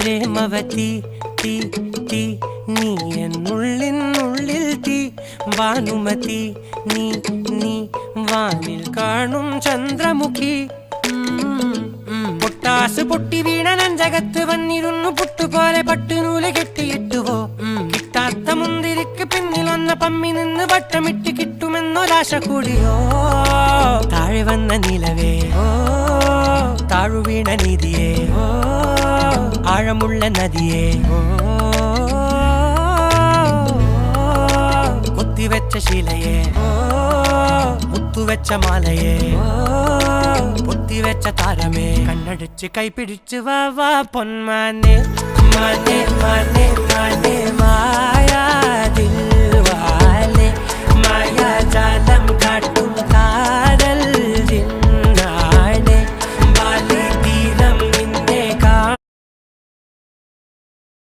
പ്രേമവതി തീ തീ നീ എന്നുള്ളിൽ തീ ഭാനുമതി നീ നീ വാനിൽ കാണും ചന്ദ്രമുഖി പൊട്ടാസ് പൊട്ടി വീണ നെഞ്ചകത്ത് വന്നിരുന്നു പുട്ടുപോലെ പട്ടുനൂല് കെട്ടിയിട്ടുവോ കിട്ടാത്ത മുന്തിരിക്ക് പിന്നിൽ വന്ന പമ്മി നിന്ന് വട്ടമിട്ട് കിട്ടുമെന്നൊരാശ കൂടിയോ താഴെ വന്ന നിലവേ താഴു വീണ നിധിയേ ആഴമുള്ള നദിയേ കൊത്തിവെച്ച ശിലയേ മുത്തുവെച്ച മാലയേ പൊത്തിവെച്ച താരമേ കണ്ണടിച്ച് കൈപിടിച്ച് വാ വാ പൊന്മാനെ മാനെ മാനെ മാനെ മായാ ദിൽവാലെ മായാ ജാല